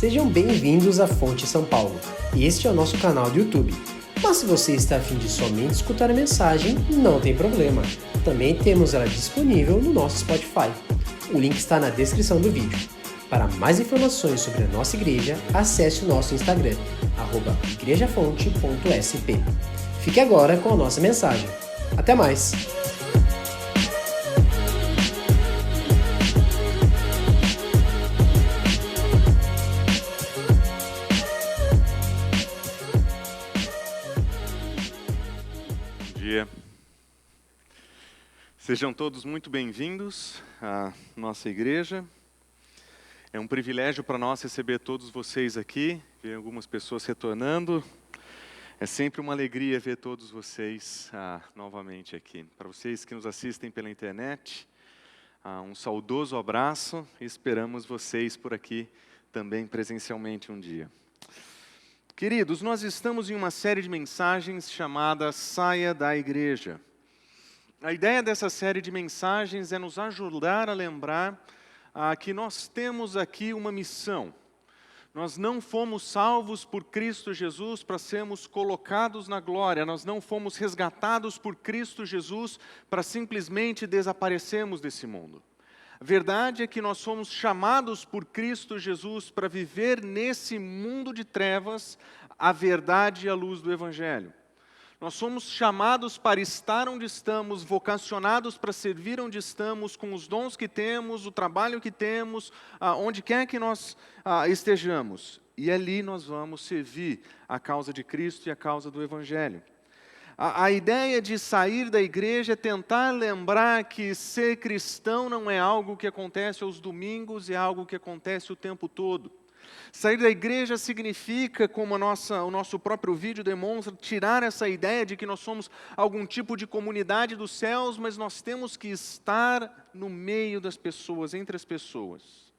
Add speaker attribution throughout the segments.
Speaker 1: Sejam bem-vindos à Fonte São Paulo. Este é o nosso canal do YouTube. Mas se você está a fim de somente escutar a mensagem, não tem problema. Também temos ela disponível no nosso Spotify. O link está na descrição do vídeo. Para mais informações sobre a nossa igreja, acesse o nosso Instagram, @igrejafonte.sp. Fique agora com a nossa mensagem. Até mais!
Speaker 2: Sejam todos muito bem-vindos à nossa igreja. É um privilégio para nós receber todos vocês aqui, ver algumas pessoas retornando. É sempre uma alegria ver todos vocês novamente aqui. Para vocês que nos assistem pela internet, um saudoso abraço e esperamos vocês por aqui também presencialmente um dia. Queridos, nós estamos em uma série de mensagens chamada Saia da Igreja. A ideia dessa série de mensagens é nos ajudar a lembrar que nós temos aqui uma missão. Nós não fomos salvos por Cristo Jesus para sermos colocados na glória. Nós não fomos resgatados por Cristo Jesus para simplesmente desaparecermos desse mundo. A verdade é que nós somos chamados por Cristo Jesus para viver nesse mundo de trevas a verdade e a luz do Evangelho. Nós somos chamados para estar onde estamos, vocacionados para servir onde estamos, com os dons que temos, o trabalho que temos, onde quer que nós estejamos. E ali nós vamos servir a causa de Cristo e a causa do Evangelho. A ideia de sair da igreja é tentar lembrar que ser cristão não é algo que acontece aos domingos, é algo que acontece o tempo todo. Sair da igreja significa, como o nosso próprio vídeo demonstra, tirar essa ideia de que nós somos algum tipo de comunidade dos céus, mas nós temos que estar no meio das pessoas, entre as pessoas.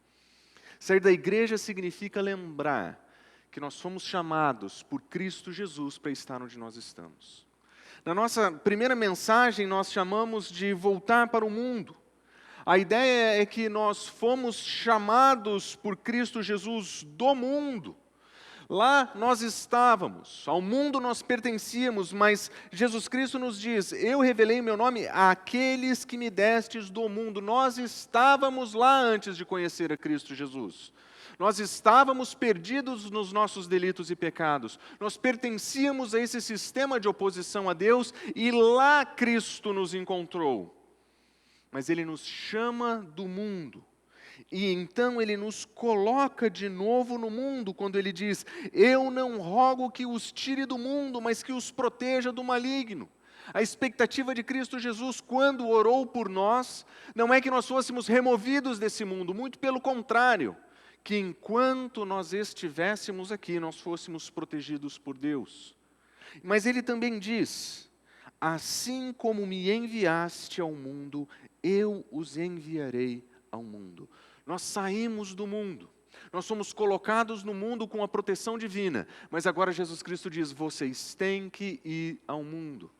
Speaker 2: Sair da igreja significa lembrar que nós somos chamados por Cristo Jesus para estar onde nós estamos. Na nossa primeira mensagem, nós chamamos de voltar para o mundo. A ideia é que nós fomos chamados por Cristo Jesus do mundo. Lá nós estávamos, ao mundo nós pertencíamos, mas Jesus Cristo nos diz: eu revelei meu nome àqueles que me destes do mundo. Nós estávamos lá antes de conhecer a Cristo Jesus. Nós estávamos perdidos nos nossos delitos e pecados. Nós pertencíamos a esse sistema de oposição a Deus e lá Cristo nos encontrou. Mas Ele nos chama do mundo, e então Ele nos coloca de novo no mundo, quando Ele diz: eu não rogo que os tire do mundo, mas que os proteja do maligno. A expectativa de Cristo Jesus, quando orou por nós, não é que nós fôssemos removidos desse mundo, muito pelo contrário, que enquanto nós estivéssemos aqui, nós fôssemos protegidos por Deus. Mas Ele também diz: assim como me enviaste ao mundo, eu os enviarei ao mundo. Nós saímos do mundo, nós somos colocados no mundo com a proteção divina, mas agora Jesus Cristo diz: vocês têm que ir ao mundo.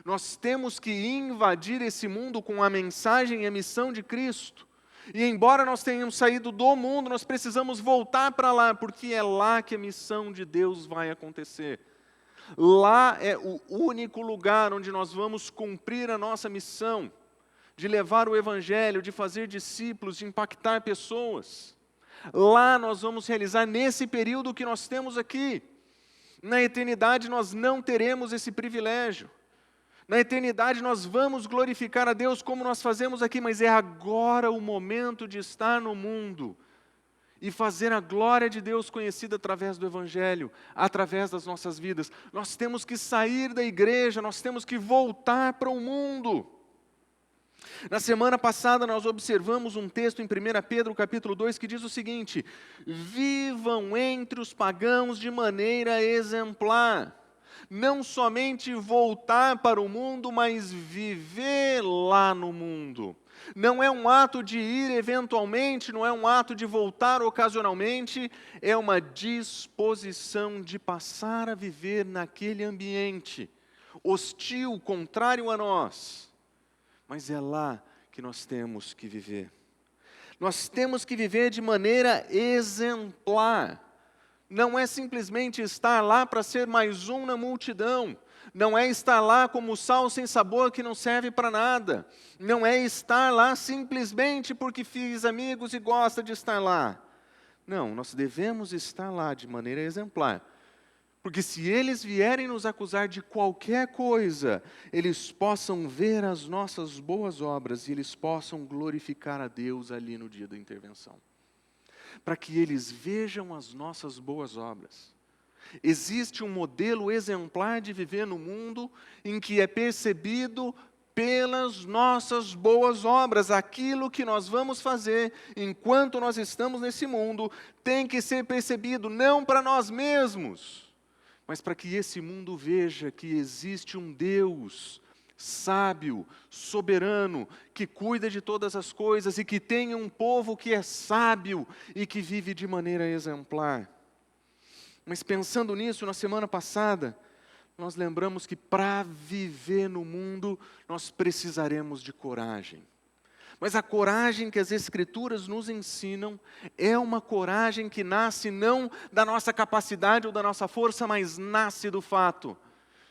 Speaker 2: Nós temos que invadir esse mundo com a mensagem e a missão de Cristo. E embora nós tenhamos saído do mundo, nós precisamos voltar para lá, porque é lá que a missão de Deus vai acontecer. Lá é o único lugar onde nós vamos cumprir a nossa missão, de levar o Evangelho, de fazer discípulos, de impactar pessoas. Lá nós vamos realizar nesse período que nós temos aqui. Na eternidade nós não teremos esse privilégio. Na eternidade nós vamos glorificar a Deus como nós fazemos aqui, mas é agora o momento de estar no mundo e fazer a glória de Deus conhecida através do Evangelho, através das nossas vidas. Nós temos que sair da igreja, nós temos que voltar para o mundo. Na semana passada nós observamos um texto em 1 Pedro capítulo 2 que diz o seguinte: vivam entre os pagãos de maneira exemplar. Não somente voltar para o mundo, mas viver lá no mundo. Não é um ato de ir eventualmente, não é um ato de voltar ocasionalmente, é uma disposição de passar a viver naquele ambiente hostil, contrário a nós. Mas é lá que nós temos que viver. Nós temos que viver de maneira exemplar. não é simplesmente estar lá para ser mais um na multidão. Não é estar lá como sal sem sabor que não serve para nada. Não é estar lá simplesmente porque fiz amigos e gosta de estar lá. Não, nós devemos estar lá de maneira exemplar. Porque se eles vierem nos acusar de qualquer coisa, eles possam ver as nossas boas obras e eles possam glorificar a Deus ali no dia da intervenção. Para que eles vejam as nossas boas obras. Existe um modelo exemplar de viver no mundo em que é percebido pelas nossas boas obras. Aquilo que nós vamos fazer enquanto nós estamos nesse mundo tem que ser percebido não para nós mesmos, mas para que esse mundo veja que existe um Deus sábio, soberano, que cuida de todas as coisas e que tem um povo que é sábio e que vive de maneira exemplar. Mas pensando nisso, na semana passada, nós lembramos que para viver no mundo, nós precisaremos de coragem. Mas a coragem que as Escrituras nos ensinam é uma coragem que nasce não da nossa capacidade ou da nossa força, mas nasce do fato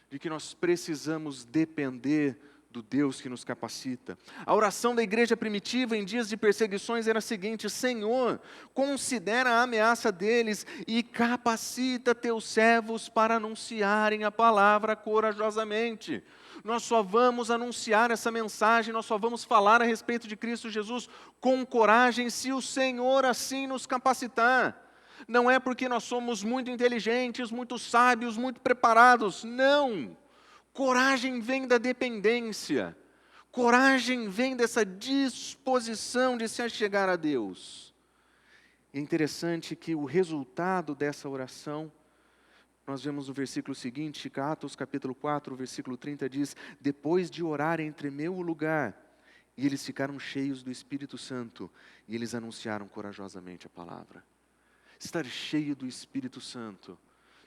Speaker 2: de que nós precisamos depender do Deus que nos capacita. A oração da igreja primitiva em dias de perseguições era a seguinte: Senhor, considera a ameaça deles e capacita teus servos para anunciarem a palavra corajosamente. Nós só vamos anunciar essa mensagem, nós só vamos falar a respeito de Cristo Jesus com coragem se o Senhor assim nos capacitar. Não é porque nós somos muito inteligentes, muito sábios, muito preparados. Não! Coragem vem da dependência. Coragem vem dessa disposição de se achegar a Deus. É interessante que o resultado dessa oração, nós vemos no versículo seguinte, Atos capítulo 4, versículo 30, diz: depois de orarem, tremeu o lugar, e eles ficaram cheios do Espírito Santo, e eles anunciaram corajosamente a palavra. Estar cheio do Espírito Santo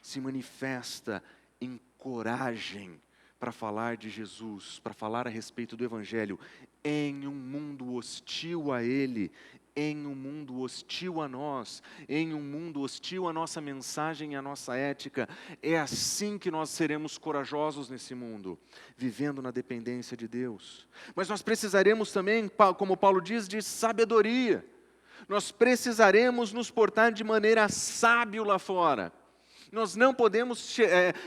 Speaker 2: se manifesta em coragem para falar de Jesus, para falar a respeito do Evangelho, em um mundo hostil a Ele, em um mundo hostil a nós, em um mundo hostil à nossa mensagem e à nossa ética. É assim que nós seremos corajosos nesse mundo, vivendo na dependência de Deus. Mas nós precisaremos também, como Paulo diz, de sabedoria. Nós precisaremos nos portar de maneira sábia lá fora. Nós não podemos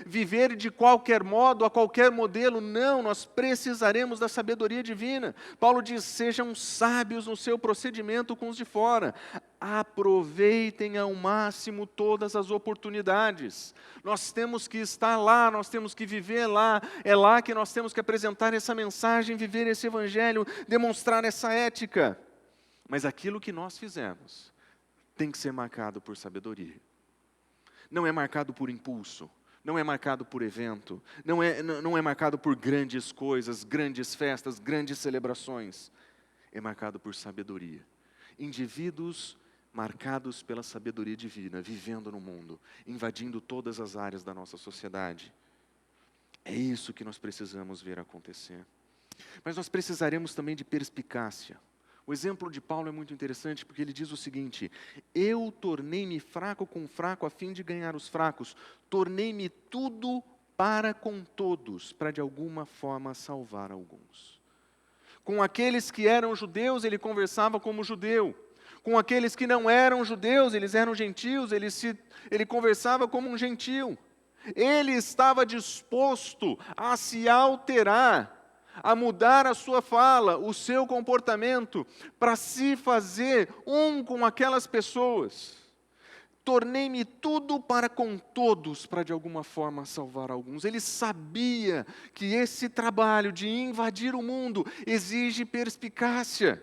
Speaker 2: viver de qualquer modo, a qualquer modelo, não, nós precisaremos da sabedoria divina. Paulo diz: sejam sábios no seu procedimento com os de fora, aproveitem ao máximo todas as oportunidades. Nós temos que estar lá, nós temos que viver lá, é lá que nós temos que apresentar essa mensagem, viver esse evangelho, demonstrar essa ética. Mas aquilo que nós fizemos tem que ser marcado por sabedoria. Não é marcado por impulso, não é marcado por evento, não é marcado por grandes coisas, grandes festas, grandes celebrações. É marcado por sabedoria. Indivíduos marcados pela sabedoria divina, vivendo no mundo, invadindo todas as áreas da nossa sociedade. É isso que nós precisamos ver acontecer. Mas nós precisaremos também de perspicácia. O exemplo de Paulo é muito interessante porque ele diz o seguinte: eu tornei-me fraco com o fraco a fim de ganhar os fracos, tornei-me tudo para com todos, para de alguma forma salvar alguns. Com aqueles que eram judeus, ele conversava como judeu. Com aqueles que não eram judeus, eles eram gentios, ele conversava como um gentio. Ele estava disposto a se alterar, a mudar a sua fala, o seu comportamento, para se fazer um com aquelas pessoas. Tornei-me tudo para com todos, para de alguma forma salvar alguns. Ele sabia que esse trabalho de invadir o mundo exige perspicácia.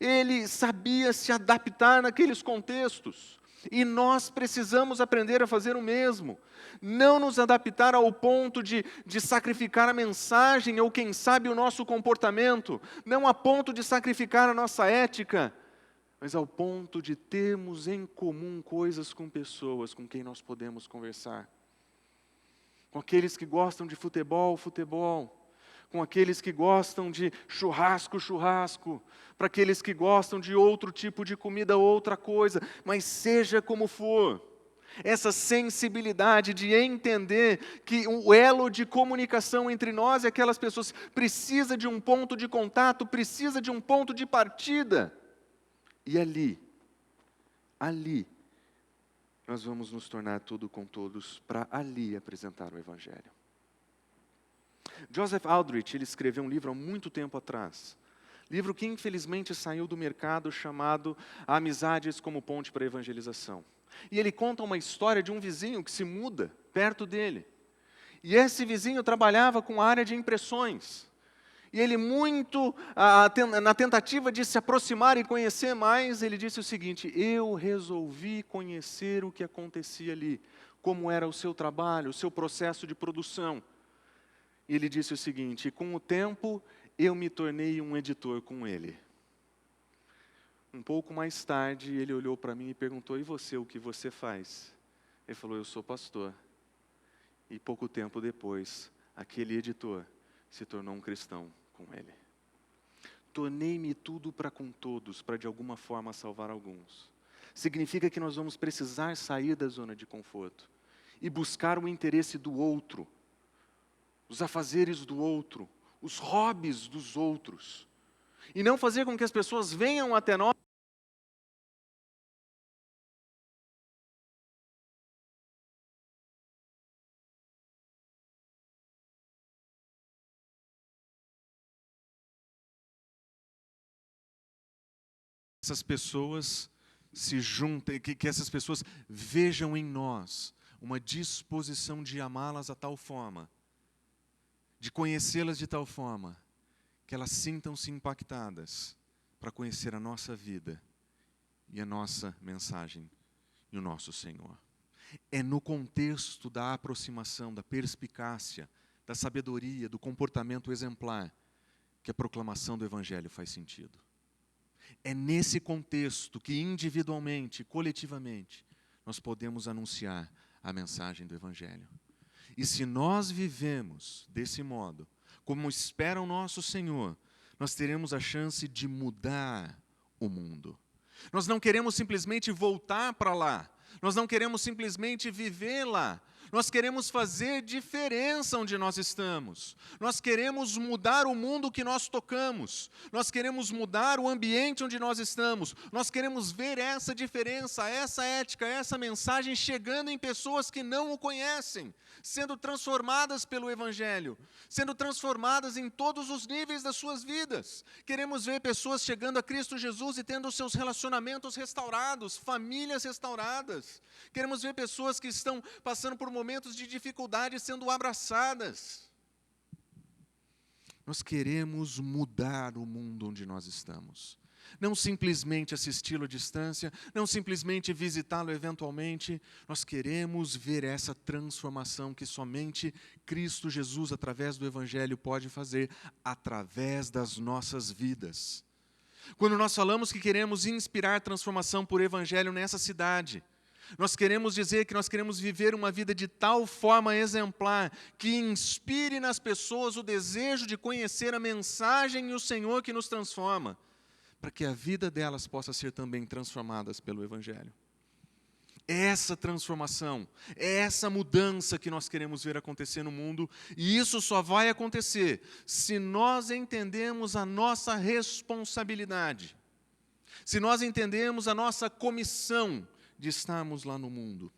Speaker 2: Ele sabia se adaptar naqueles contextos. E nós precisamos aprender a fazer o mesmo. Não nos adaptar ao ponto de sacrificar a mensagem ou, quem sabe, o nosso comportamento. Não a ponto de sacrificar a nossa ética, mas ao ponto de termos em comum coisas com pessoas com quem nós podemos conversar. Com aqueles que gostam de futebol. Com aqueles que gostam de churrasco, para aqueles que gostam de outro tipo de comida, outra coisa, mas seja como for, essa sensibilidade de entender que o elo de comunicação entre nós e aquelas pessoas precisa de um ponto de contato, precisa de um ponto de partida. E ali, nós vamos nos tornar tudo com todos para ali apresentar o Evangelho. Joseph Aldrich, ele escreveu um livro há muito tempo atrás, livro que infelizmente saiu do mercado, chamado Amizades como Ponte para a Evangelização. E ele conta uma história de um vizinho que se muda perto dele. E esse vizinho trabalhava com a área de impressões. E ele na tentativa de se aproximar e conhecer mais, ele disse o seguinte: eu resolvi conhecer o que acontecia ali, como era o seu trabalho, o seu processo de produção. E ele disse o seguinte: com o tempo, eu me tornei um editor com ele. Um pouco mais tarde, ele olhou para mim e perguntou: e você, o que você faz? Ele falou: eu sou pastor. E pouco tempo depois, aquele editor se tornou um cristão com ele. Tornei-me tudo para com todos, para de alguma forma salvar alguns. Significa que nós vamos precisar sair da zona de conforto e buscar o interesse do outro, os afazeres do outro, os hobbies dos outros, e não fazer com que as pessoas venham até nós. Essas pessoas se juntem, que essas pessoas vejam em nós uma disposição de amá-las a tal forma, de conhecê-las de tal forma, que elas sintam-se impactadas para conhecer a nossa vida e a nossa mensagem e o nosso Senhor. É no contexto da aproximação, da perspicácia, da sabedoria, do comportamento exemplar, que a proclamação do Evangelho faz sentido. É nesse contexto que individualmente, coletivamente, nós podemos anunciar a mensagem do Evangelho. E se nós vivemos desse modo, como espera o nosso Senhor, nós teremos a chance de mudar o mundo. Nós não queremos simplesmente voltar para lá, nós não queremos simplesmente viver lá, nós queremos fazer diferença onde nós estamos. Nós queremos mudar o mundo que nós tocamos. Nós queremos mudar o ambiente onde nós estamos. Nós queremos ver essa diferença, essa ética, essa mensagem chegando em pessoas que não o conhecem, sendo transformadas pelo Evangelho, sendo transformadas em todos os níveis das suas vidas. Queremos ver pessoas chegando a Cristo Jesus e tendo seus relacionamentos restaurados, famílias restauradas. Queremos ver pessoas que estão passando por momentos de dificuldade sendo abraçadas. Nós queremos mudar o mundo onde nós estamos. Não simplesmente assisti-lo à distância, não simplesmente visitá-lo eventualmente. Nós queremos ver essa transformação que somente Cristo Jesus, através do Evangelho, pode fazer, através das nossas vidas. Quando nós falamos que queremos inspirar transformação por Evangelho nessa cidade, nós queremos dizer que nós queremos viver uma vida de tal forma exemplar que inspire nas pessoas o desejo de conhecer a mensagem e o Senhor que nos transforma, para que a vida delas possa ser também transformada pelo Evangelho. É essa transformação, é essa mudança que nós queremos ver acontecer no mundo, e isso só vai acontecer se nós entendemos a nossa responsabilidade, se nós entendemos a nossa comissão de estarmos lá no mundo.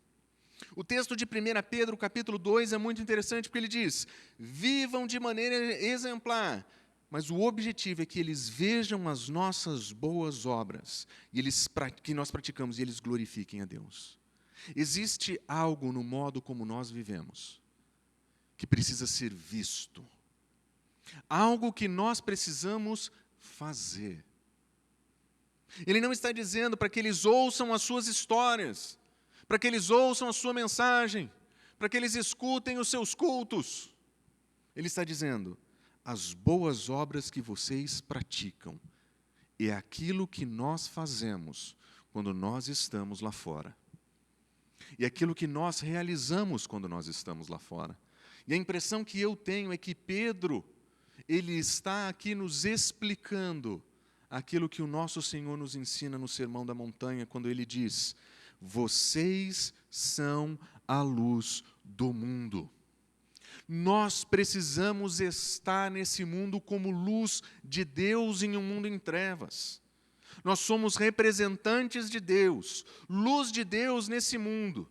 Speaker 2: O texto de 1 Pedro, capítulo 2, é muito interessante, porque ele diz: vivam de maneira exemplar, mas o objetivo é que eles vejam as nossas boas obras que nós praticamos e eles glorifiquem a Deus. Existe algo no modo como nós vivemos que precisa ser visto, algo que nós precisamos fazer. Ele não está dizendo para que eles ouçam as suas histórias, para que eles ouçam a sua mensagem, para que eles escutem os seus cultos. Ele está dizendo: as boas obras que vocês praticam é aquilo que nós fazemos quando nós estamos lá fora. E aquilo que nós realizamos quando nós estamos lá fora. E a impressão que eu tenho é que Pedro, ele está aqui nos explicando aquilo que o nosso Senhor nos ensina no Sermão da Montanha, quando ele diz: Vocês são a luz do mundo. Nós precisamos estar nesse mundo como luz de Deus em um mundo em trevas. Nós somos representantes de Deus, luz de Deus nesse mundo.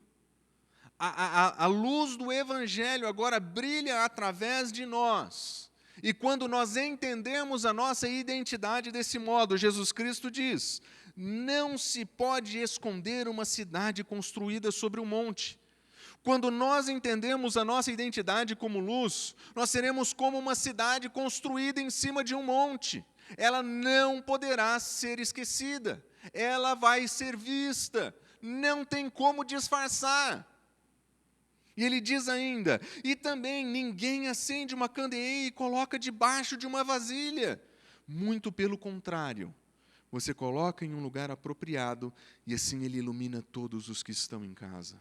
Speaker 2: A luz do Evangelho agora brilha através de nós. E quando nós entendemos a nossa identidade desse modo, Jesus Cristo diz: não se pode esconder uma cidade construída sobre um monte. Quando nós entendemos a nossa identidade como luz, nós seremos como uma cidade construída em cima de um monte. Ela não poderá ser esquecida, ela vai ser vista, não tem como disfarçar. E ele diz ainda: e também ninguém acende uma candeeira e coloca debaixo de uma vasilha. Muito pelo contrário, você coloca em um lugar apropriado e assim ele ilumina todos os que estão em casa.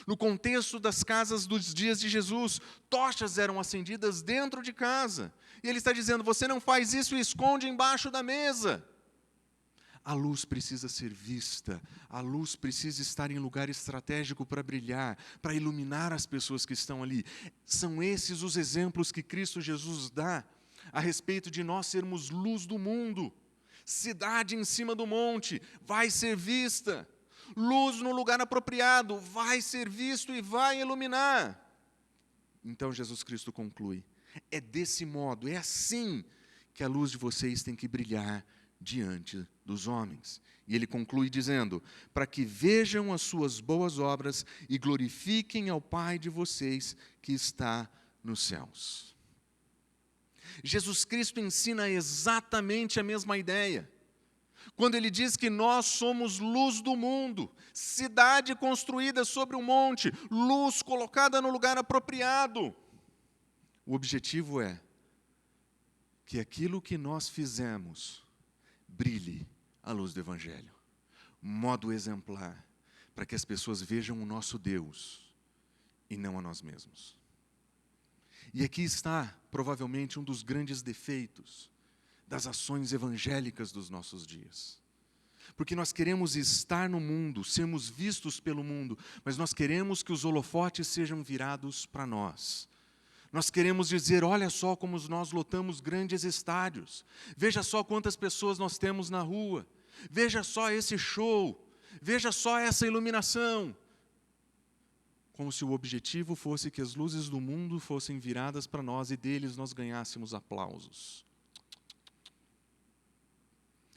Speaker 2: No contexto das casas dos dias de Jesus, tochas eram acendidas dentro de casa. E ele está dizendo: você não faz isso e esconde embaixo da mesa. A luz precisa ser vista, a luz precisa estar em lugar estratégico para brilhar, para iluminar as pessoas que estão ali. São esses os exemplos que Cristo Jesus dá a respeito de nós sermos luz do mundo. Cidade em cima do monte, vai ser vista. Luz no lugar apropriado, vai ser visto e vai iluminar. Então Jesus Cristo conclui: é desse modo, é assim que a luz de vocês tem que brilhar diante dos homens. E ele conclui dizendo: para que vejam as suas boas obras e glorifiquem ao Pai de vocês que está nos céus. Jesus Cristo ensina exatamente a mesma ideia. Quando ele diz que nós somos luz do mundo, cidade construída sobre um monte, luz colocada no lugar apropriado. O objetivo é que aquilo que nós fizemos brilhe à luz do Evangelho, modo exemplar, para que as pessoas vejam o nosso Deus e não a nós mesmos. E aqui está, provavelmente, um dos grandes defeitos das ações evangélicas dos nossos dias. Porque nós queremos estar no mundo, sermos vistos pelo mundo, mas nós queremos que os holofotes sejam virados para nós. Nós queremos dizer: olha só como nós lotamos grandes estádios, veja só quantas pessoas nós temos na rua, veja só esse show, veja só essa iluminação. Como se o objetivo fosse que as luzes do mundo fossem viradas para nós e deles nós ganhássemos aplausos.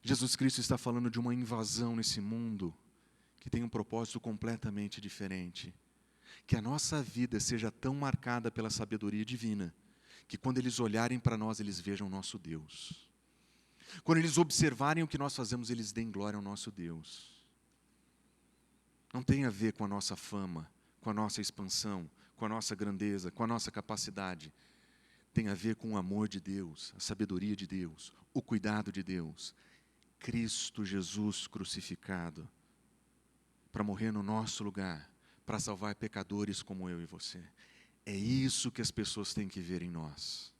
Speaker 2: Jesus Cristo está falando de uma invasão nesse mundo que tem um propósito completamente diferente. Que a nossa vida seja tão marcada pela sabedoria divina, que quando eles olharem para nós, eles vejam o nosso Deus. Quando eles observarem o que nós fazemos, eles deem glória ao nosso Deus. Não tem a ver com a nossa fama, com a nossa expansão, com a nossa grandeza, com a nossa capacidade. Tem a ver com o amor de Deus, a sabedoria de Deus, o cuidado de Deus. Cristo Jesus crucificado para morrer no nosso lugar, para salvar pecadores como eu e você. É isso que as pessoas têm que ver em nós.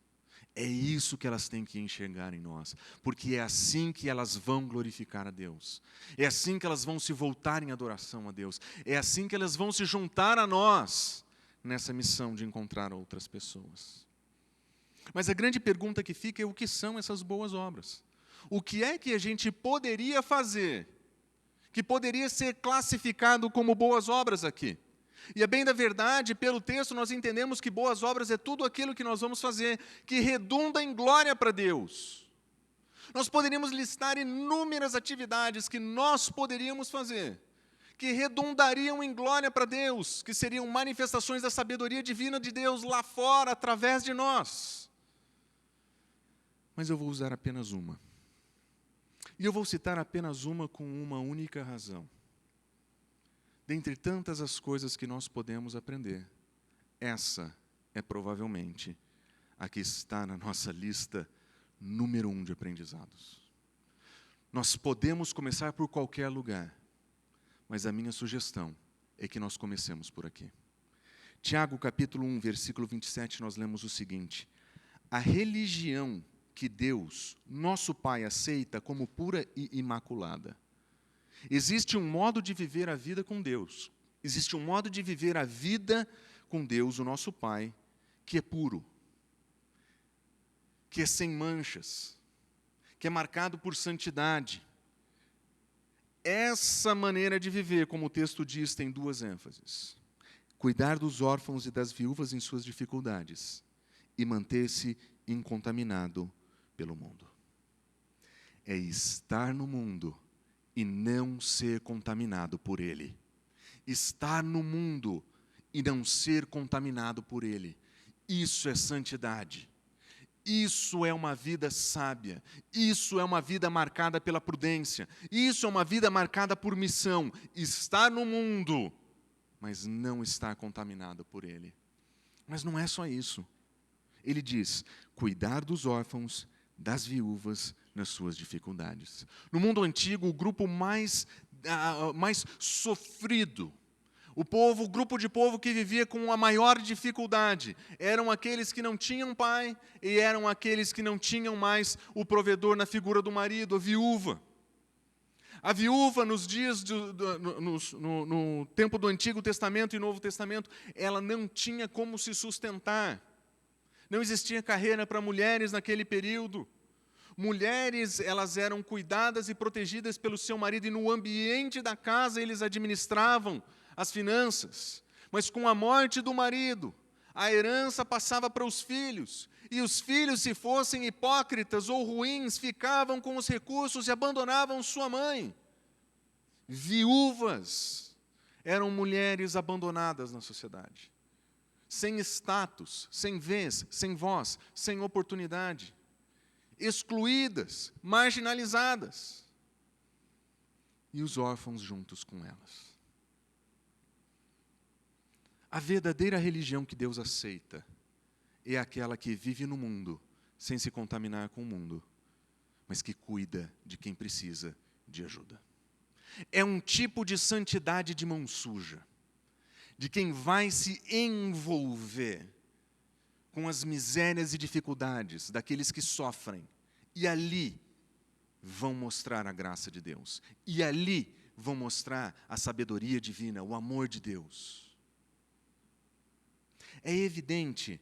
Speaker 2: É isso que elas têm que enxergar em nós. Porque é assim que elas vão glorificar a Deus. É assim que elas vão se voltar em adoração a Deus. É assim que elas vão se juntar a nós nessa missão de encontrar outras pessoas. Mas a grande pergunta que fica é: o que são essas boas obras? O que é que a gente poderia fazer, que poderia ser classificado como boas obras aqui? E é bem da verdade, pelo texto nós entendemos que boas obras é tudo aquilo que nós vamos fazer, que redunda em glória para Deus. Nós poderíamos listar inúmeras atividades que nós poderíamos fazer, que redundariam em glória para Deus, que seriam manifestações da sabedoria divina de Deus lá fora, através de nós. Mas eu vou usar apenas uma. E eu vou citar apenas uma com uma única razão. Dentre tantas as coisas que nós podemos aprender, essa é provavelmente a que está na nossa lista número 1 de aprendizados. Nós podemos começar por qualquer lugar, mas a minha sugestão é que nós comecemos por aqui. Tiago, capítulo 1, versículo 27, nós lemos o seguinte: a religião que Deus, nosso Pai, aceita como pura e imaculada.
Speaker 3: Existe um modo de viver a vida com Deus. Existe um modo de viver a vida com Deus, o nosso Pai, que é puro, que é sem manchas, que é marcado por santidade. Essa maneira de viver, como o texto diz, tem duas ênfases: cuidar dos órfãos e das viúvas em suas dificuldades e manter-se incontaminado pelo mundo. É estar no mundo e não ser contaminado por ele. Estar no mundo e não ser contaminado por ele. Isso é santidade. Isso é uma vida sábia. Isso é uma vida marcada pela prudência. Isso é uma vida marcada por missão. Estar no mundo, mas não estar contaminado por ele. Mas não é só isso. Ele diz: cuidar dos órfãos, das viúvas nas suas dificuldades. No mundo antigo, o grupo mais sofrido, o grupo de povo que vivia com a maior dificuldade, eram aqueles que não tinham pai e eram aqueles que não tinham mais o provedor na figura do marido, a viúva. A viúva, nos dias no tempo do Antigo Testamento e Novo Testamento, ela não tinha como se sustentar. Não existia carreira para mulheres naquele período. Mulheres, elas eram cuidadas e protegidas pelo seu marido, e no ambiente da casa eles administravam as finanças. Mas com a morte do marido, a herança passava para os filhos, e os filhos, se fossem hipócritas ou ruins, ficavam com os recursos e abandonavam sua mãe. Viúvas eram mulheres abandonadas na sociedade, sem status, sem vez, sem voz, sem oportunidade, excluídas, marginalizadas, e os órfãos juntos com elas. A verdadeira religião que Deus aceita é aquela que vive no mundo, sem se contaminar com o mundo, mas que cuida de quem precisa de ajuda. É um tipo de santidade de mão suja, de quem vai se envolver com as misérias e dificuldades daqueles que sofrem, e ali vão mostrar a graça de Deus, e ali vão mostrar a sabedoria divina, o amor de Deus. É evidente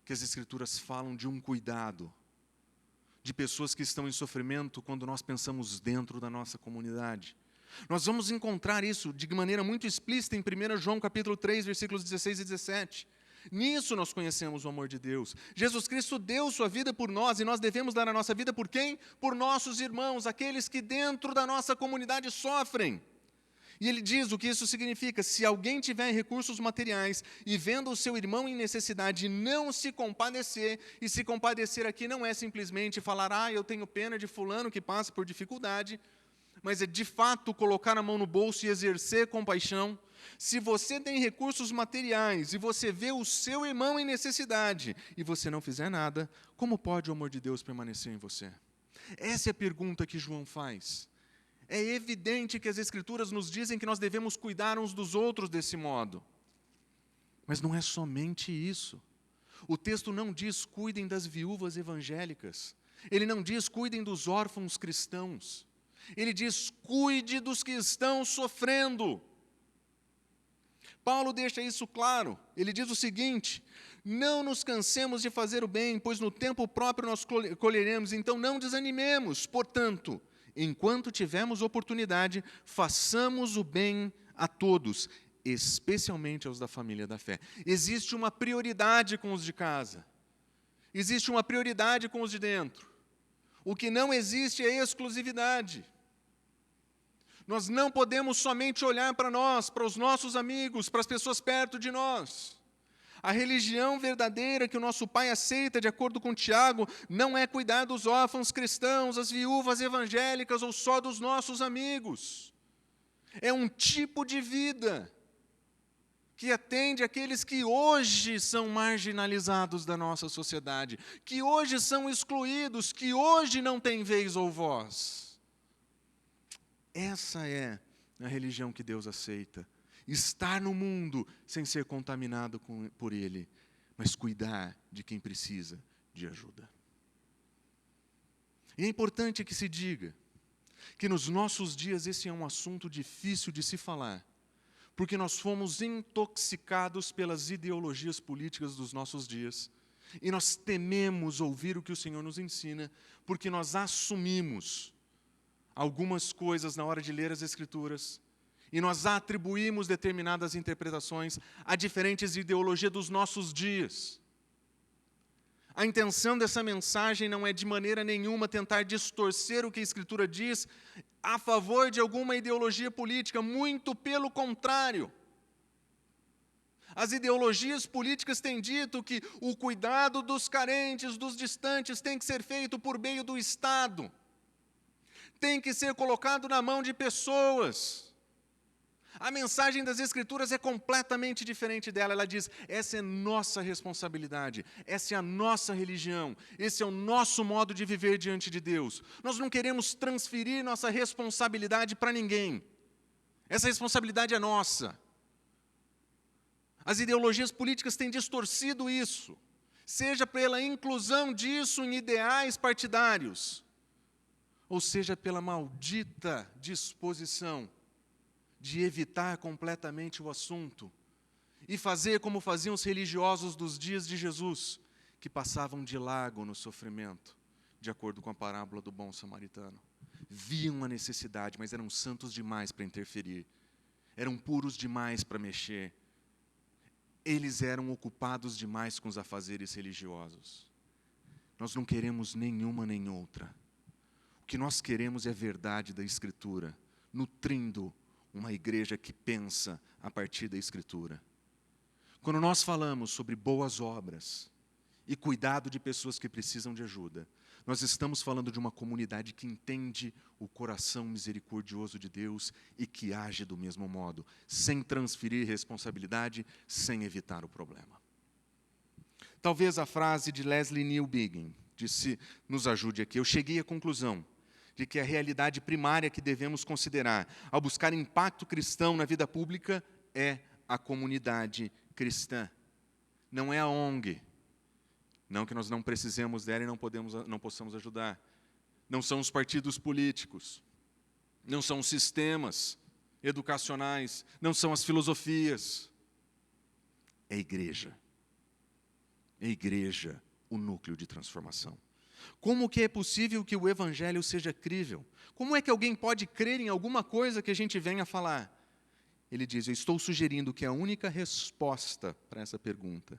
Speaker 3: que as Escrituras falam de um cuidado de pessoas que estão em sofrimento quando nós pensamos dentro da nossa comunidade. Nós vamos encontrar isso de maneira muito explícita em 1 João capítulo 3, versículos 16 e 17. Nisso nós conhecemos o amor de Deus. Jesus Cristo deu sua vida por nós, e nós devemos dar a nossa vida por quem? Por nossos irmãos, aqueles que dentro da nossa comunidade sofrem. E ele diz o que isso significa: se alguém tiver recursos materiais e vendo o seu irmão em necessidade, não se compadecer, e se compadecer aqui não é simplesmente falar, eu tenho pena de fulano que passa por dificuldade, mas é de fato colocar a mão no bolso e exercer compaixão. Se você tem recursos materiais e você vê o seu irmão em necessidade e você não fizer nada, como pode o amor de Deus permanecer em você? Essa é a pergunta que João faz. É evidente que as Escrituras nos dizem que nós devemos cuidar uns dos outros desse modo. Mas não é somente isso. O texto não diz cuidem das viúvas evangélicas. Ele não diz cuidem dos órfãos cristãos. Ele diz cuide dos que estão sofrendo. Paulo deixa isso claro. Ele diz o seguinte: não nos cansemos de fazer o bem, pois no tempo próprio nós colheremos, então não desanimemos. Portanto, enquanto tivermos oportunidade, façamos o bem a todos, especialmente aos da família da fé. Existe uma prioridade com os de casa. Existe uma prioridade com os de dentro. O que não existe é exclusividade. Nós não podemos somente olhar para nós, para os nossos amigos, para as pessoas perto de nós. A religião verdadeira que o nosso Pai aceita, de acordo com Tiago, não é cuidar dos órfãos cristãos, as viúvas evangélicas ou só dos nossos amigos. É um tipo de vida que atende aqueles que hoje são marginalizados da nossa sociedade, que hoje são excluídos, que hoje não têm vez ou voz. Essa é a religião que Deus aceita. Estar no mundo sem ser contaminado por ele, mas cuidar de quem precisa de ajuda. E é importante que se diga, que nos nossos dias esse é um assunto difícil de se falar, porque nós fomos intoxicados pelas ideologias políticas dos nossos dias, e nós tememos ouvir o que o Senhor nos ensina, porque nós assumimos algumas coisas na hora de ler as Escrituras, e nós atribuímos determinadas interpretações a diferentes ideologias dos nossos dias. A intenção dessa mensagem não é de maneira nenhuma tentar distorcer o que a Escritura diz a favor de alguma ideologia política, muito pelo contrário. As ideologias políticas têm dito que o cuidado dos carentes, dos distantes, tem que ser feito por meio do Estado. Tem que ser colocado na mão de pessoas. A mensagem das Escrituras é completamente diferente dela. Ela diz, essa é nossa responsabilidade, essa é a nossa religião, esse é o nosso modo de viver diante de Deus. Nós não queremos transferir nossa responsabilidade para ninguém. Essa responsabilidade é nossa. As ideologias políticas têm distorcido isso, seja pela inclusão disso em ideais partidários, ou seja pela maldita disposição de evitar completamente o assunto e fazer como faziam os religiosos dos dias de Jesus, que passavam de largo no sofrimento, de acordo com a parábola do bom samaritano. Viam a necessidade, mas eram santos demais para interferir, eram puros demais para mexer. Eles eram ocupados demais com os afazeres religiosos. Nós não queremos nenhuma nem outra. O que nós queremos é a verdade da Escritura, nutrindo uma igreja que pensa a partir da Escritura. Quando nós falamos sobre boas obras e cuidado de pessoas que precisam de ajuda, nós estamos falando de uma comunidade que entende o coração misericordioso de Deus e que age do mesmo modo, sem transferir responsabilidade, sem evitar o problema. Talvez a frase de Leslie Neil Begin nos ajude aqui. Eu cheguei à conclusão de que a realidade primária que devemos considerar ao buscar impacto cristão na vida pública é a comunidade cristã, não é a ONG. Não que nós não precisemos dela e não possamos ajudar. Não são os partidos políticos, não são os sistemas educacionais, não são as filosofias. É a igreja. É a igreja o núcleo de transformação. Como que é possível que o Evangelho seja crível? Como é que alguém pode crer em alguma coisa que a gente venha falar? Ele diz, eu estou sugerindo que a única resposta para essa pergunta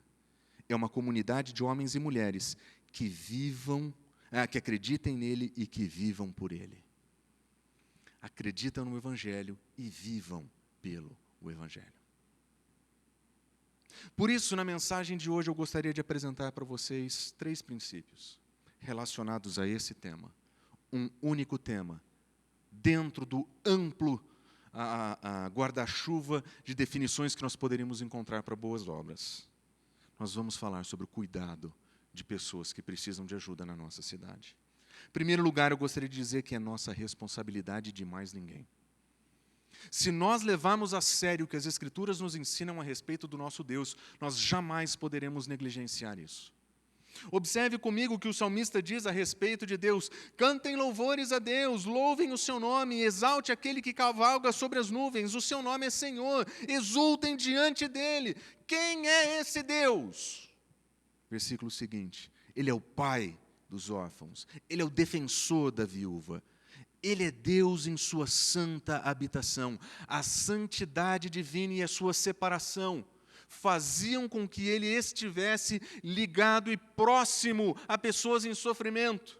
Speaker 3: é uma comunidade de homens e mulheres que que acreditem nele e que vivam por ele. Acreditam no Evangelho e vivam pelo Evangelho. Por isso, na mensagem de hoje, eu gostaria de apresentar para vocês 3 princípios relacionados a esse tema. Um único tema, dentro do amplo guarda-chuva de definições que nós poderíamos encontrar para boas obras. Nós vamos falar sobre o cuidado de pessoas que precisam de ajuda na nossa cidade. Em primeiro lugar, eu gostaria de dizer que é nossa responsabilidade de mais ninguém. Se nós levarmos a sério o que as Escrituras nos ensinam a respeito do nosso Deus, nós jamais poderemos negligenciar isso. Observe comigo o que o salmista diz a respeito de Deus. Cantem louvores a Deus, louvem o seu nome, exalte aquele que cavalga sobre as nuvens, o seu nome é Senhor, exultem diante dele. Quem é esse Deus? Versículo seguinte, ele é o pai dos órfãos, ele é o defensor da viúva, ele é Deus em sua santa habitação. A santidade divina e a sua separação faziam com que ele estivesse ligado e próximo a pessoas em sofrimento.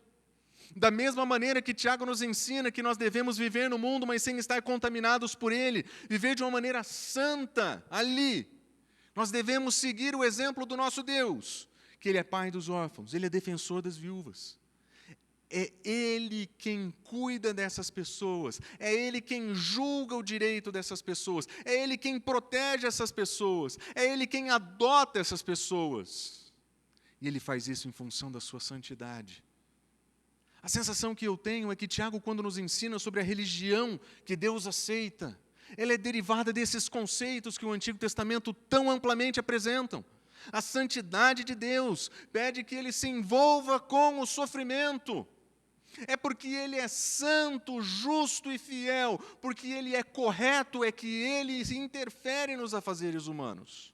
Speaker 3: Da mesma maneira que Tiago nos ensina que nós devemos viver no mundo, mas sem estar contaminados por ele, viver de uma maneira santa ali. Nós devemos seguir o exemplo do nosso Deus, que ele é pai dos órfãos, ele é defensor das viúvas. É Ele quem cuida dessas pessoas, é Ele quem julga o direito dessas pessoas, é Ele quem protege essas pessoas, é Ele quem adota essas pessoas. E Ele faz isso em função da sua santidade. A sensação que eu tenho é que Tiago, quando nos ensina sobre a religião que Deus aceita, ela é derivada desses conceitos que o Antigo Testamento tão amplamente apresentam. A santidade de Deus pede que Ele se envolva com o sofrimento. É porque Ele é santo, justo e fiel, porque Ele é correto, é que Ele interfere nos afazeres humanos.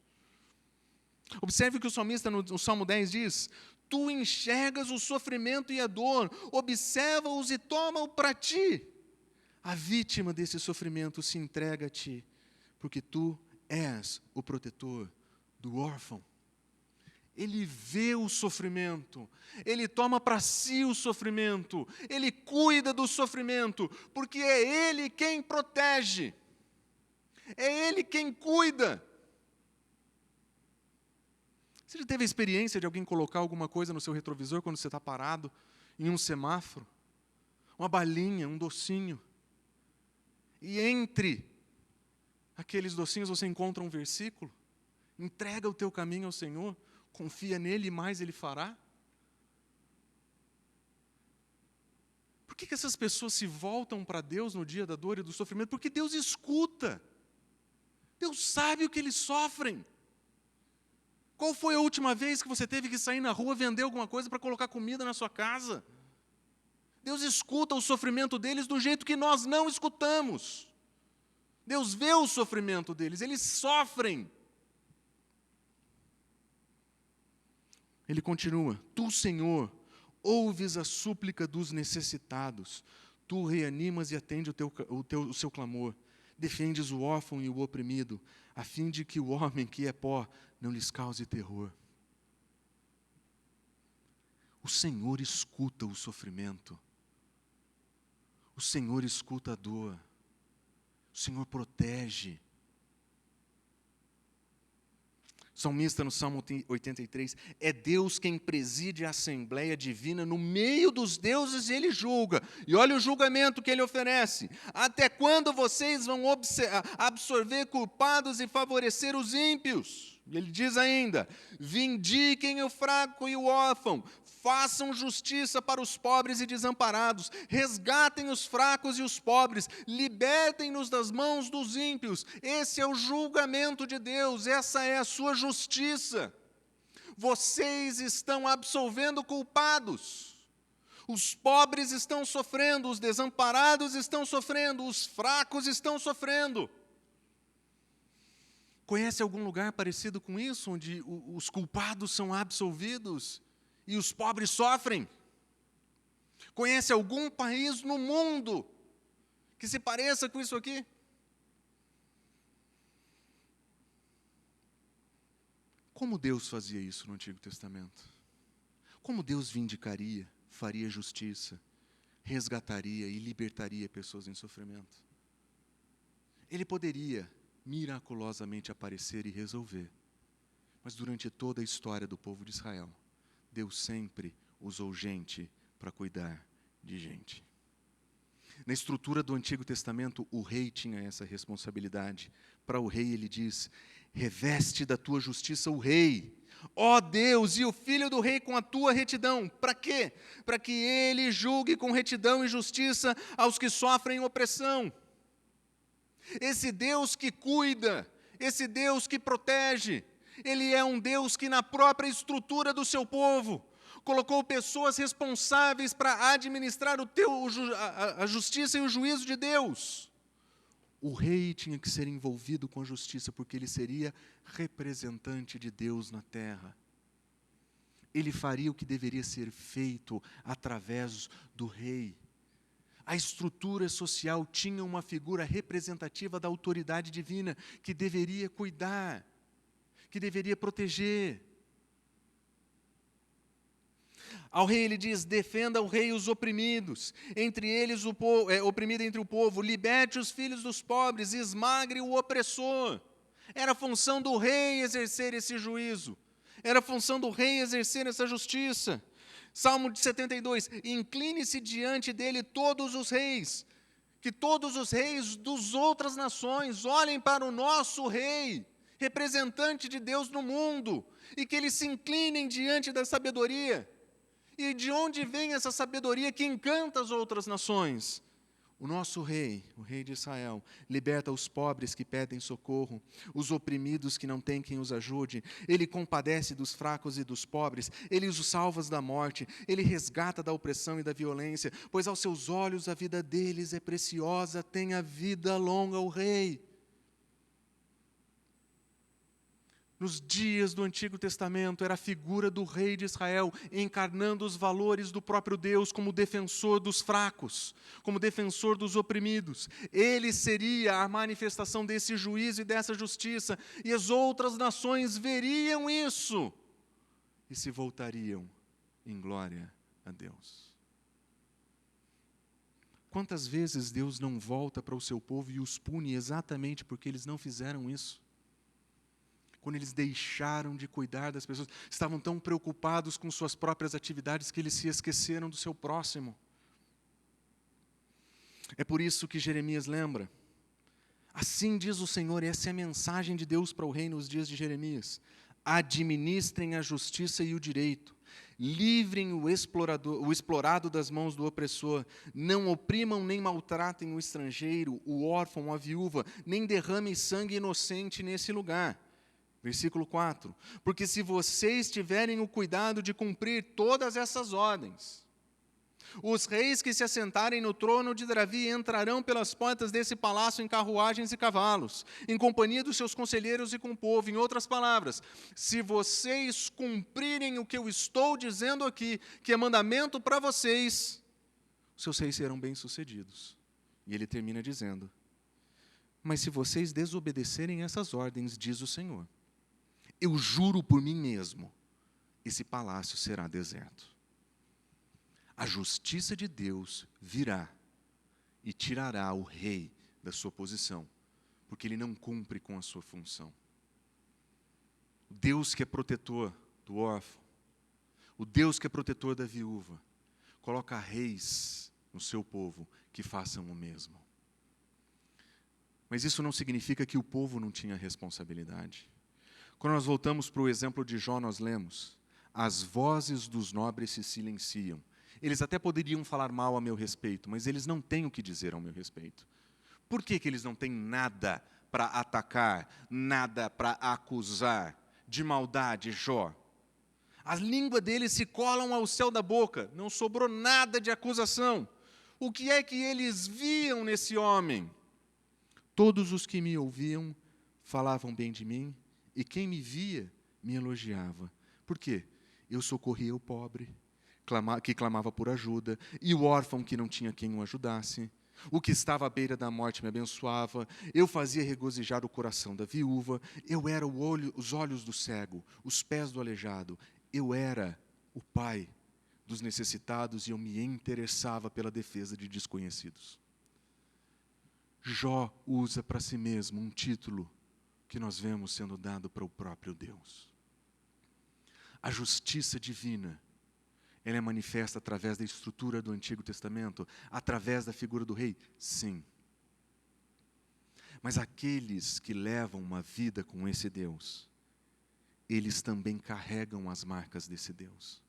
Speaker 3: Observe o que o salmista no Salmo 10 diz: tu enxergas o sofrimento e a dor, observa-os e toma-o para ti. A vítima desse sofrimento se entrega a ti, porque tu és o protetor do órfão. Ele vê o sofrimento, Ele toma para si o sofrimento, Ele cuida do sofrimento, porque é Ele quem protege, é Ele quem cuida. Você já teve a experiência de alguém colocar alguma coisa no seu retrovisor quando você está parado em um semáforo? Uma balinha, um docinho. E entre aqueles docinhos você encontra um versículo? Entrega o teu caminho ao Senhor, confia nele e mais Ele fará? Por que essas pessoas se voltam para Deus no dia da dor e do sofrimento? Porque Deus escuta. Deus sabe o que eles sofrem. Qual foi a última vez que você teve que sair na rua vender alguma coisa para colocar comida na sua casa? Deus escuta o sofrimento deles do jeito que nós não escutamos. Deus vê o sofrimento deles, eles sofrem. Ele continua: tu, Senhor, ouves a súplica dos necessitados, tu reanimas e atende o seu clamor, defendes o órfão e o oprimido, a fim de que o homem que é pó não lhes cause terror. O Senhor escuta o sofrimento, o Senhor escuta a dor, o Senhor protege. O salmista no Salmo 83, é Deus quem preside a Assembleia Divina, no meio dos deuses Ele julga. E olha o julgamento que Ele oferece: até quando vocês vão absorver culpados e favorecer os ímpios? E Ele diz ainda: vindiquem o fraco e o órfão, façam justiça para os pobres e desamparados, resgatem os fracos e os pobres, libertem-nos das mãos dos ímpios. Esse é o julgamento de Deus, essa é a sua justiça. Vocês estão absolvendo culpados. Os pobres estão sofrendo, os desamparados estão sofrendo, os fracos estão sofrendo. Conhece algum lugar parecido com isso, onde os culpados são absolvidos e os pobres sofrem? Conhece algum país no mundo que se pareça com isso aqui? Como Deus fazia isso no Antigo Testamento? Como Deus vindicaria, faria justiça, resgataria e libertaria pessoas em sofrimento? Ele poderia miraculosamente aparecer e resolver, mas durante toda a história do povo de Israel, Deus sempre usou gente para cuidar de gente. Na estrutura do Antigo Testamento, o rei tinha essa responsabilidade. Para o rei ele diz: reveste da tua justiça o rei, ó Deus, e o filho do rei com a tua retidão. Para quê? Para que ele julgue com retidão e justiça aos que sofrem opressão. Esse Deus que cuida, esse Deus que protege, Ele é um Deus que na própria estrutura do seu povo colocou pessoas responsáveis para administrar a justiça e o juízo de Deus. O rei tinha que ser envolvido com a justiça, porque ele seria representante de Deus na terra. Ele faria o que deveria ser feito através do rei. A estrutura social tinha uma figura representativa da autoridade divina, que deveria cuidar, que deveria proteger. Ao rei ele diz: defenda o rei os oprimidos, entre eles o povo, oprimido entre o povo, liberte os filhos dos pobres, esmagre o opressor. Era função do rei exercer esse juízo, era função do rei exercer essa justiça. Salmo 72, incline-se diante dele todos os reis, que todos os reis das outras nações olhem para o nosso rei, representante de Deus no mundo, e que eles se inclinem diante da sabedoria. E de onde vem essa sabedoria que encanta as outras nações? O nosso rei, o rei de Israel, liberta os pobres que pedem socorro, os oprimidos que não têm quem os ajude. Ele compadece dos fracos e dos pobres, ele os salva da morte, ele resgata da opressão e da violência, pois aos seus olhos a vida deles é preciosa, tem a vida longa o rei. Nos dias do Antigo Testamento, era a figura do rei de Israel, encarnando os valores do próprio Deus como defensor dos fracos, como defensor dos oprimidos. Ele seria a manifestação desse juízo e dessa justiça, e as outras nações veriam isso e se voltariam em glória a Deus. Quantas vezes Deus não volta para o seu povo e os pune exatamente porque eles não fizeram isso? Quando eles deixaram de cuidar das pessoas, estavam tão preocupados com suas próprias atividades que eles se esqueceram do seu próximo. É por isso que Jeremias lembra. Assim diz o Senhor, e essa é a mensagem de Deus para o rei nos dias de Jeremias: administrem a justiça e o direito, livrem o explorado das mãos do opressor, não oprimam nem maltratem o estrangeiro, o órfão, a viúva, nem derramem sangue inocente nesse lugar. Versículo 4, porque se vocês tiverem o cuidado de cumprir todas essas ordens, os reis que se assentarem no trono de Davi entrarão pelas portas desse palácio em carruagens e cavalos, em companhia dos seus conselheiros e com o povo. Em outras palavras, se vocês cumprirem o que eu estou dizendo aqui, que é mandamento para vocês, os seus reis serão bem-sucedidos. E ele termina dizendo: mas se vocês desobedecerem essas ordens, diz o Senhor, eu juro por mim mesmo, esse palácio será deserto. A justiça de Deus virá e tirará o rei da sua posição, porque ele não cumpre com a sua função. O Deus que é protetor do órfão, o Deus que é protetor da viúva, coloca reis no seu povo que façam o mesmo. Mas isso não significa que o povo não tinha responsabilidade. Quando nós voltamos para o exemplo de Jó, nós lemos: as vozes dos nobres se silenciam. Eles até poderiam falar mal a meu respeito, mas eles não têm o que dizer ao meu respeito. Por que eles não têm nada para atacar, nada para acusar de maldade, Jó? A língua deles se colam ao céu da boca, não sobrou nada de acusação. O que é que eles viam nesse homem? Todos os que me ouviam falavam bem de mim, e quem me via me elogiava. Por quê? Eu socorria o pobre, que clamava por ajuda, e o órfão que não tinha quem o ajudasse. O que estava à beira da morte me abençoava. Eu fazia regozijar o coração da viúva. Eu era os olhos do cego, os pés do aleijado. Eu era o pai dos necessitados e eu me interessava pela defesa de desconhecidos. Jó usa para si mesmo um título que nós vemos sendo dado para o próprio Deus. A justiça divina, ela é manifesta através da estrutura do Antigo Testamento, através da figura do rei? Sim. Mas aqueles que levam uma vida com esse Deus, eles também carregam as marcas desse Deus.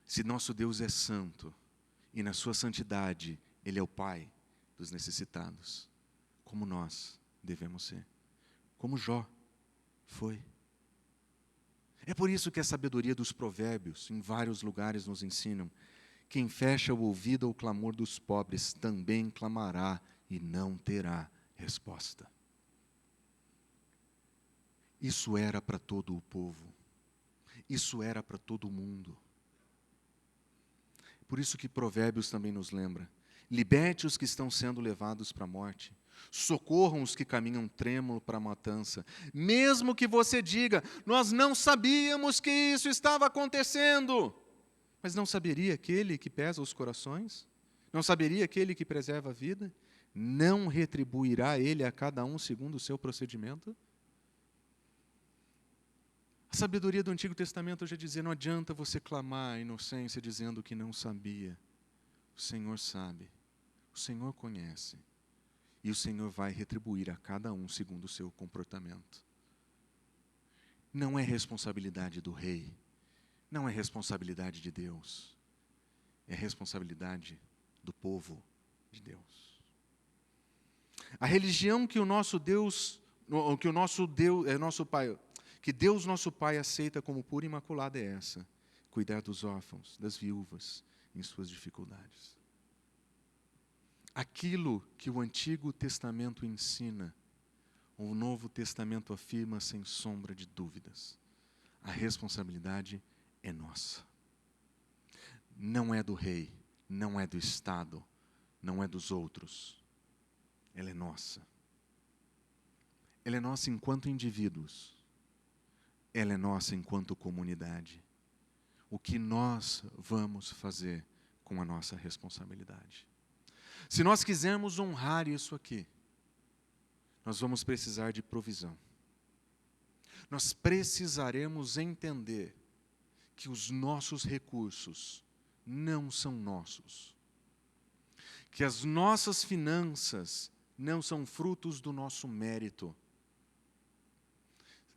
Speaker 3: Se nosso Deus é santo, e na sua santidade Ele é o Pai dos necessitados, como nós devemos ser, como Jó foi. É por isso que a sabedoria dos provérbios, em vários lugares, nos ensinam: quem fecha o ouvido ao clamor dos pobres, também clamará e não terá resposta. Isso era para todo o povo. Isso era para todo o mundo. Por isso que Provérbios também nos lembra: liberte os que estão sendo levados para a morte. Socorram os que caminham trêmulo para a matança. Mesmo que você diga: nós não sabíamos que isso estava acontecendo. Mas não saberia aquele que pesa os corações? Não saberia aquele que preserva a vida? Não retribuirá ele a cada um segundo o seu procedimento? A sabedoria do Antigo Testamento já dizia: não adianta você clamar a inocência dizendo que não sabia. O Senhor sabe, o Senhor conhece, e o Senhor vai retribuir a cada um segundo o seu comportamento. Não é responsabilidade do rei, não é responsabilidade de Deus, é responsabilidade do povo de Deus. A religião que o nosso Deus, nosso Pai, que Deus nosso Pai aceita como pura e imaculada é essa: cuidar dos órfãos, das viúvas em suas dificuldades. Aquilo que o Antigo Testamento ensina, o Novo Testamento afirma sem sombra de dúvidas. A responsabilidade é nossa. Não é do rei, não é do Estado, não é dos outros. Ela é nossa. Ela é nossa enquanto indivíduos. Ela é nossa enquanto comunidade. O que nós vamos fazer com a nossa responsabilidade? Se nós quisermos honrar isso aqui, nós vamos precisar de provisão. Nós precisaremos entender que os nossos recursos não são nossos. Que as nossas finanças não são frutos do nosso mérito.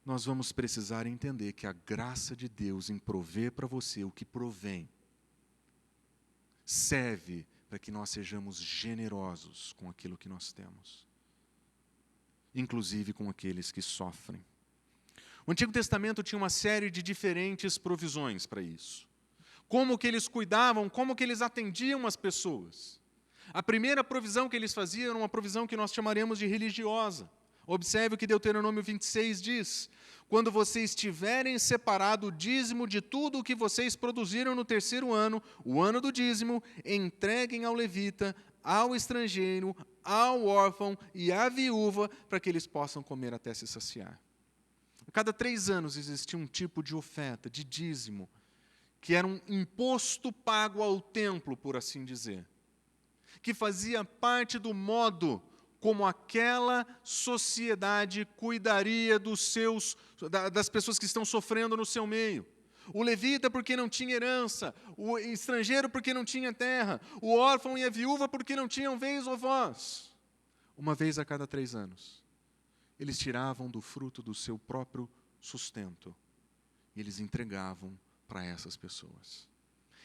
Speaker 3: Nós vamos precisar entender que a graça de Deus em prover para você o que provém serve para que nós sejamos generosos com aquilo que nós temos, inclusive com aqueles que sofrem. O Antigo Testamento tinha uma série de diferentes provisões para isso. Como que eles cuidavam, como que eles atendiam as pessoas. A primeira provisão que eles faziam era uma provisão que nós chamaremos de religiosa. Observe o que Deuteronômio 26 diz: quando vocês tiverem separado o dízimo de tudo o que vocês produziram no terceiro ano, o ano do dízimo, entreguem ao levita, ao estrangeiro, ao órfão e à viúva, para que eles possam comer até se saciar. A cada 3 anos existia um tipo de oferta, de dízimo, que era um imposto pago ao templo, por assim dizer, que fazia parte do modo como aquela sociedade cuidaria das pessoas que estão sofrendo no seu meio. O levita porque não tinha herança, o estrangeiro porque não tinha terra, o órfão e a viúva porque não tinham vez ou voz. Uma vez a cada 3 anos, eles tiravam do fruto do seu próprio sustento e eles entregavam para essas pessoas.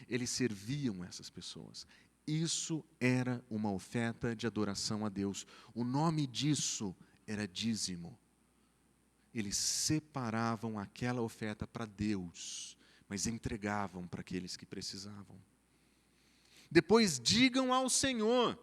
Speaker 3: Eles serviam essas pessoas. Isso era uma oferta de adoração a Deus. O nome disso era dízimo. Eles separavam aquela oferta para Deus, mas entregavam para aqueles que precisavam. Depois digam ao Senhor,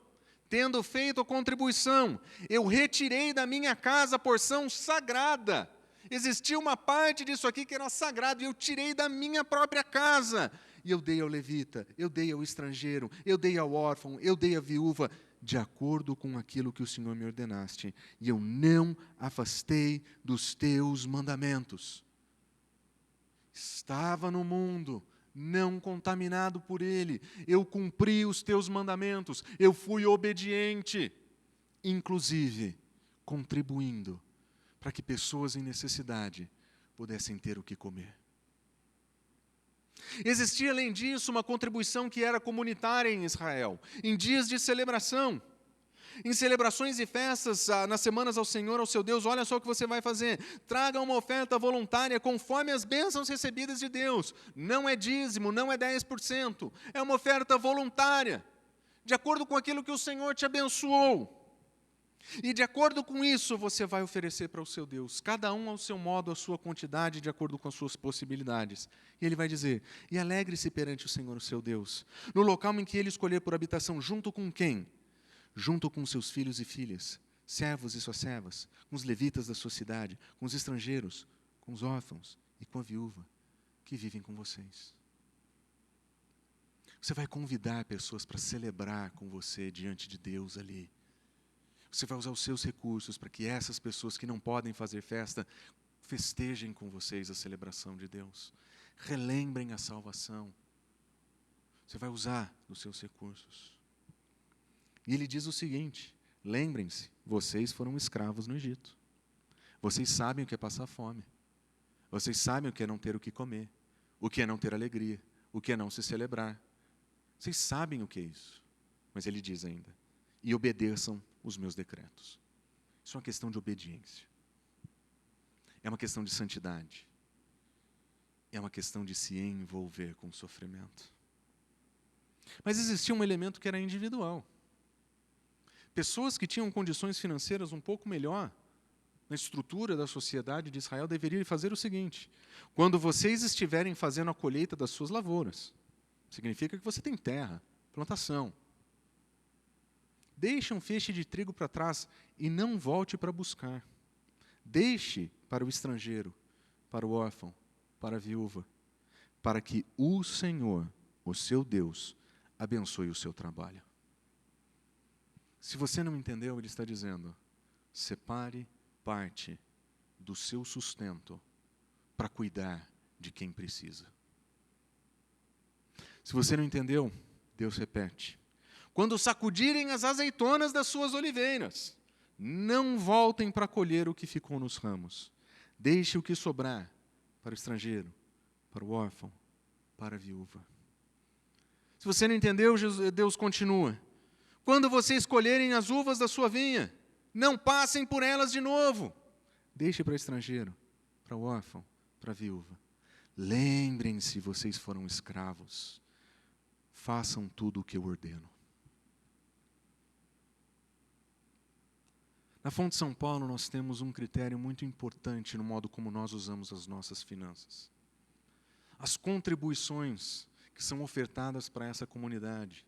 Speaker 3: tendo feito a contribuição: eu retirei da minha casa a porção sagrada. Existia uma parte disso aqui que era sagrado, e eu tirei da minha própria casa. E eu dei ao levita, eu dei ao estrangeiro, eu dei ao órfão, eu dei à viúva, de acordo com aquilo que o Senhor me ordenaste. E eu não afastei dos teus mandamentos. Estava no mundo, não contaminado por ele. Eu cumpri os teus mandamentos, eu fui obediente, inclusive contribuindo para que pessoas em necessidade pudessem ter o que comer. Existia, além disso, uma contribuição que era comunitária em Israel, em dias de celebração. Em celebrações e festas, nas semanas ao Senhor, ao seu Deus, olha só o que você vai fazer. Traga uma oferta voluntária conforme as bênçãos recebidas de Deus. Não é dízimo, não é 10%. É uma oferta voluntária, de acordo com aquilo que o Senhor te abençoou. E de acordo com isso, você vai oferecer para o seu Deus, cada um ao seu modo, a sua quantidade, de acordo com as suas possibilidades. E ele vai dizer: e alegre-se perante o Senhor, o seu Deus, no local em que ele escolher por habitação, junto com quem? Junto com seus filhos e filhas, servos e suas servas, com os levitas da sua cidade, com os estrangeiros, com os órfãos e com a viúva, que vivem com vocês. Você vai convidar pessoas para celebrar com você diante de Deus ali. Você vai usar os seus recursos para que essas pessoas que não podem fazer festa festejem com vocês a celebração de Deus. Relembrem a salvação. Você vai usar os seus recursos. E ele diz o seguinte: lembrem-se, vocês foram escravos no Egito. Vocês sabem o que é passar fome. Vocês sabem o que é não ter o que comer. O que é não ter alegria. O que é não se celebrar. Vocês sabem o que é isso. Mas ele diz ainda: e obedeçam os meus decretos. Isso é uma questão de obediência. É uma questão de santidade. É uma questão de se envolver com o sofrimento. Mas existia um elemento que era individual. pessoas que tinham condições financeiras um pouco melhor na estrutura da sociedade de Israel deveriam fazer o seguinte: quando vocês estiverem fazendo a colheita das suas lavouras, significa que você tem terra, plantação, deixe um feixe de trigo para trás e não volte para buscar. Deixe para o estrangeiro, para o órfão, para a viúva, para que o Senhor, o seu Deus, abençoe o seu trabalho. Se você não entendeu, ele está dizendo: separe parte do seu sustento para cuidar de quem precisa. Se você não entendeu, Deus repete: quando sacudirem as azeitonas das suas oliveiras, não voltem para colher o que ficou nos ramos. Deixe o que sobrar para o estrangeiro, para o órfão, para a viúva. Se você não entendeu, Deus continua: quando vocês colherem as uvas da sua vinha, não passem por elas de novo. Deixe para o estrangeiro, para o órfão, para a viúva. Lembrem-se, vocês foram escravos. Façam tudo o que eu ordeno. Na Fonte São Paulo, nós temos um critério muito importante no modo como nós usamos as nossas finanças. As contribuições que são ofertadas para essa comunidade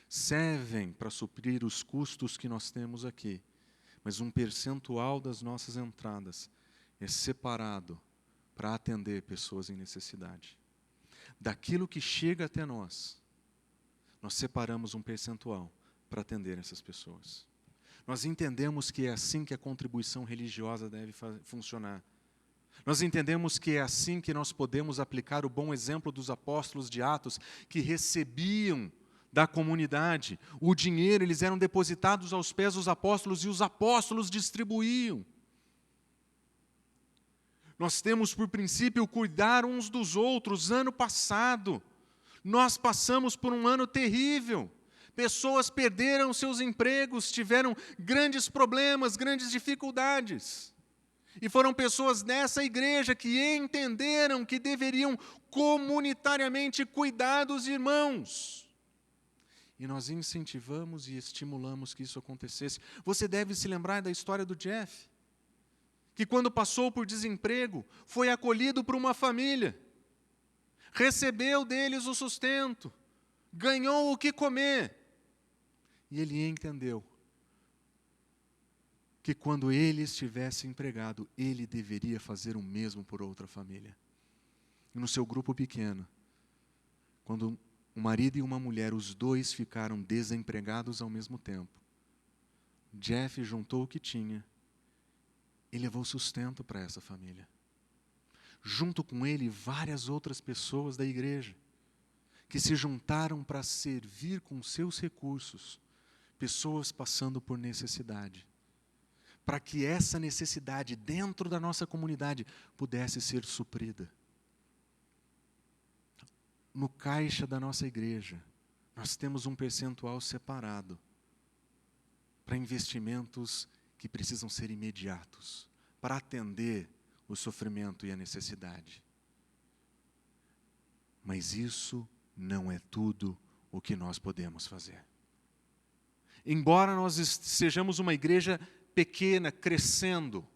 Speaker 3: servem para suprir os custos que nós temos aqui, mas um percentual das nossas entradas é separado para atender pessoas em necessidade. Daquilo que chega até nós separamos um percentual para atender essas pessoas. Nós entendemos que é assim que a contribuição religiosa deve funcionar. Nós entendemos que é assim que nós podemos aplicar o bom exemplo dos apóstolos de Atos, que recebiam da comunidade o dinheiro, eles eram depositados aos pés dos apóstolos e os apóstolos distribuíam. Nós temos por princípio cuidar uns dos outros. Ano passado, nós passamos por um ano terrível. Pessoas perderam seus empregos, tiveram grandes problemas, grandes dificuldades. E foram pessoas dessa igreja que entenderam que deveriam comunitariamente cuidar dos irmãos. E nós incentivamos e estimulamos que isso acontecesse. Você deve se lembrar da história do Jeff, que quando passou por desemprego, foi acolhido por uma família, recebeu deles o sustento, ganhou o que comer. E ele entendeu que quando ele estivesse empregado, ele deveria fazer o mesmo por outra família. E no seu grupo pequeno, quando um marido e uma mulher, os dois ficaram desempregados ao mesmo tempo, Jeff juntou o que tinha e levou sustento para essa família. Junto com ele, várias outras pessoas da igreja, que se juntaram para servir com seus recursos pessoas passando por necessidade, para que essa necessidade dentro da nossa comunidade pudesse ser suprida. No caixa da nossa igreja, nós temos um percentual separado para investimentos que precisam ser imediatos, para atender o sofrimento e a necessidade. Mas isso não é tudo o que nós podemos fazer. Embora nós sejamos uma igreja pequena, crescendo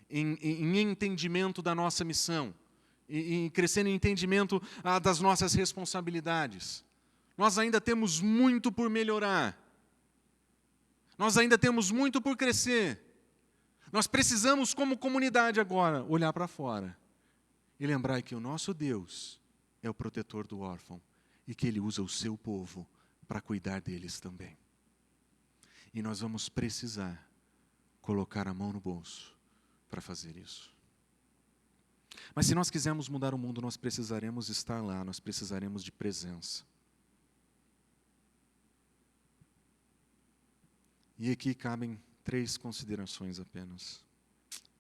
Speaker 3: em entendimento da nossa missão, e crescendo em entendimento das nossas responsabilidades, nós ainda temos muito por melhorar. Nós ainda temos muito por crescer. Nós precisamos, como comunidade agora, olhar para fora e lembrar que o nosso Deus é o protetor do órfão e que Ele usa o seu povo para cuidar deles também. E nós vamos precisar colocar a mão no bolso para fazer isso. Mas se nós quisermos mudar o mundo, nós precisaremos estar lá, nós precisaremos de presença. E aqui cabem 3 considerações apenas.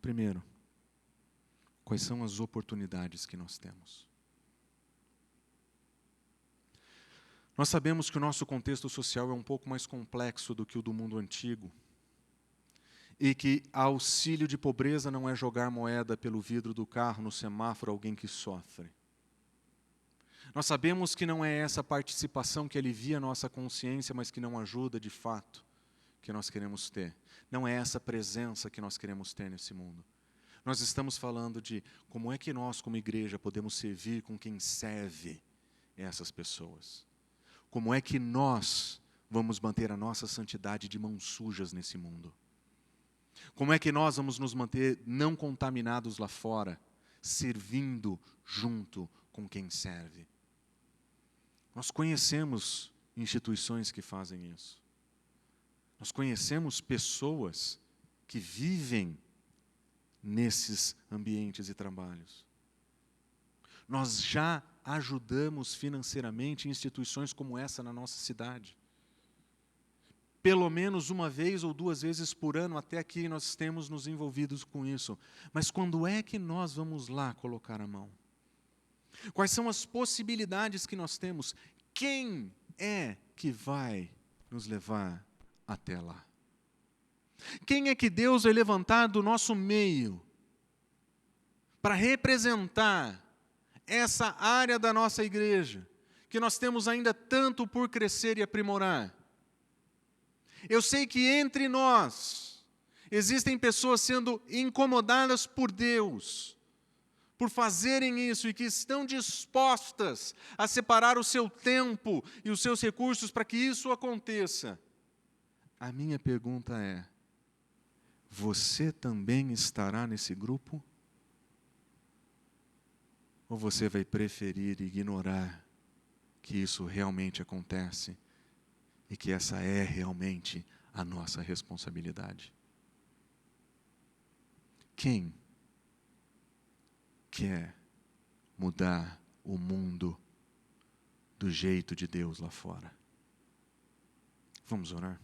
Speaker 3: Primeiro, quais são as oportunidades que nós temos? Nós sabemos que o nosso contexto social é um pouco mais complexo do que o do mundo antigo, e que auxílio de pobreza não é jogar moeda pelo vidro do carro no semáforo alguém que sofre. Nós sabemos que não é essa participação que alivia a nossa consciência, mas que não ajuda de fato, que nós queremos ter. Não é essa presença que nós queremos ter nesse mundo. Nós estamos falando de como é que nós, como igreja, podemos servir com quem serve essas pessoas. Como é que nós vamos manter a nossa santidade de mãos sujas nesse mundo? Como é que nós vamos nos manter não contaminados lá fora, servindo junto com quem serve? Nós conhecemos instituições que fazem isso. Nós conhecemos pessoas que vivem nesses ambientes e trabalhos. Nós já ajudamos financeiramente instituições como essa na nossa cidade. Pelo menos uma vez ou duas vezes por ano, até aqui nós temos nos envolvidos com isso. Mas quando é que nós vamos lá colocar a mão? Quais são as possibilidades que nós temos? Quem é que vai nos levar até lá? Quem é que Deus vai levantar do nosso meio para representar essa área da nossa igreja, que nós temos ainda tanto por crescer e aprimorar? Eu sei que entre nós existem pessoas sendo incomodadas por Deus, por fazerem isso, e que estão dispostas a separar o seu tempo e os seus recursos para que isso aconteça. A minha pergunta é: você também estará nesse grupo? Ou você vai preferir ignorar que isso realmente acontece e que essa é realmente a nossa responsabilidade? Quem quer mudar o mundo do jeito de Deus lá fora? Vamos orar?